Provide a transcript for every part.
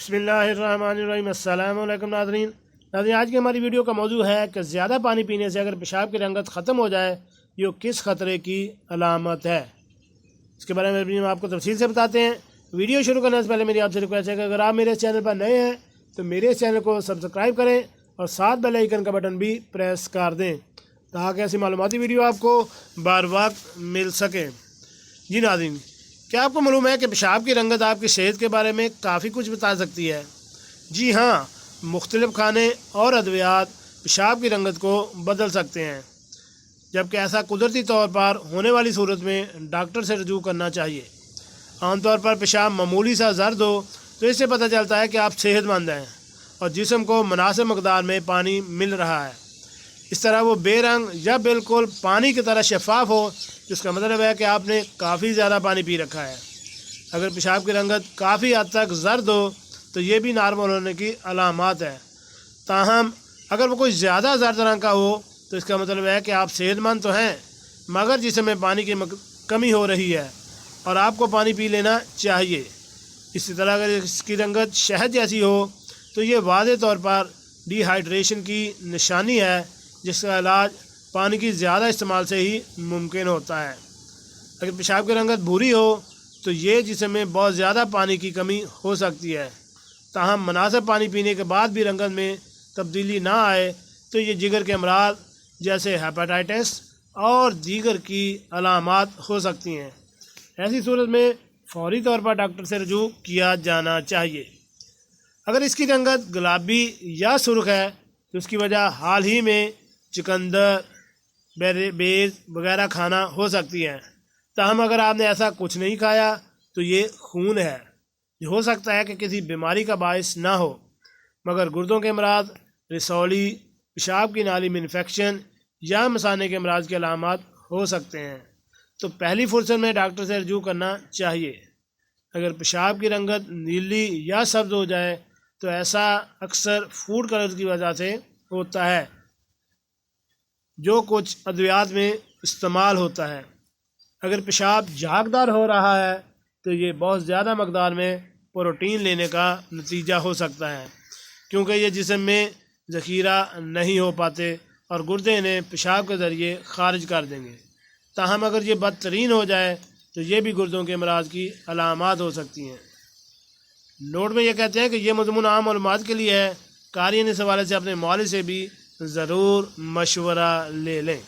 बिस्मिल्लाहिर्रहमानिर्रहीम। अस्सलाम वालेकुम नाज़रीन। आज की हमारी वीडियो का मौजू है कि ज़्यादा पानी पीने से अगर पेशाब की रंगत ख़त्म हो जाए ये किस ख़तरे की अलामत है, इसके बारे में हम आपको तफसील से बताते हैं। वीडियो शुरू करने से पहले मेरी आपसे रिक्वेस्ट है कि अगर आप मेरे चैनल पर नए हैं तो मेरे चैनल को सब्सक्राइब करें और साथ बेल आइकन का बटन भी प्रेस कर दें ताकि ऐसी मालूमाती वीडियो आपको बार वक्त मिल सके। जी नाज़रीन, क्या आपको मालूम है कि पेशाब की रंगत आपकी सेहत के बारे में काफ़ी कुछ बता सकती है? जी हाँ, मुख्तलिफ़ खाने और अद्वियात पेशाब की रंगत को बदल सकते हैं, जबकि ऐसा कुदरती तौर पर होने वाली सूरत में डॉक्टर से रजू करना चाहिए। आमतौर पर पेशाब मामूली सा जर्द हो तो इससे पता चलता है कि आप सेहतमंद हैं और जिस्म को मुनासिब मकदार में पानी मिल रहा है। इस तरह वो बेरंग या बिल्कुल पानी की तरह शफाफ हो, जिसका मतलब है कि आपने काफ़ी ज़्यादा पानी पी रखा है। अगर पेशाब की रंगत काफ़ी हद तक जर्द हो तो ये भी नॉर्मल होने की अलामत है। ताहम अगर वो कोई ज़्यादा जर्द रंग का हो तो इसका मतलब है कि आप सेहतमंद तो हैं मगर जिस्म में पानी की कमी हो रही है और आपको पानी पी लेना चाहिए। इसी तरह अगर इसकी रंगत शहद जैसी हो तो ये वाज़ेह तौर पर डिहाइड्रेशन की निशानी है, जिसका इलाज पानी की ज़्यादा इस्तेमाल से ही मुमकिन होता है। अगर पेशाब की रंगत भूरी हो तो ये जिस्म में बहुत ज़्यादा पानी की कमी हो सकती है। ताहम मुनासिब पानी पीने के बाद भी रंगत में तब्दीली ना आए तो ये जिगर के अमराज जैसे हेपेटाइटिस और दीगर की अलामत हो सकती हैं। ऐसी सूरत में फौरी तौर पर डॉक्टर से रजू किया जाना चाहिए। अगर इसकी रंगत गुलाबी या सुर्ख है तो उसकी वजह हाल ही में चुकंदर, बेज वगैरह खाना हो सकती है। ताहम अगर आपने ऐसा कुछ नहीं खाया तो ये खून है, जो हो सकता है कि किसी बीमारी का बायस ना हो, मगर गुर्दों के अमराज, रसौली, पेशाब की नाली में इन्फेक्शन या मसाने के अमराज के अलामत हो सकते हैं। तो पहली फुर्सत में डॉक्टर से रजू करना चाहिए। अगर पेशाब की रंगत नीली या सब्ज़ हो जाए तो ऐसा अक्सर फूड कलर की वजह से होता है, जो कुछ अद्वियात में इस्तेमाल होता है। अगर पेशाब झागदार हो रहा है तो ये बहुत ज़्यादा मकदार में प्रोटीन लेने का नतीजा हो सकता है, क्योंकि ये जिस्म में ज़ख़ीरा नहीं हो पाते और गुर्दे इन्हें पेशाब के ज़रिए खारिज कर देंगे। ताहम अगर ये बदतरीन हो जाए तो ये भी गुर्दों के अमराज की अलामत हो सकती हैं। नोट में ये कहते हैं कि ये मज़मून आम मालूमात के लिए है, कारियन इस हवाले से अपने मौलवी से भी ज़रूर मशवरा ले लें।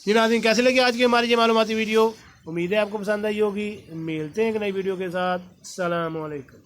जी नाज़रीन, कैसे लगी आज की हमारी ये मालूमाती वीडियो? उम्मीद है आपको पसंद आई होगी। मिलते हैं एक नई वीडियो के साथ। अस्सलाम वालेकुम।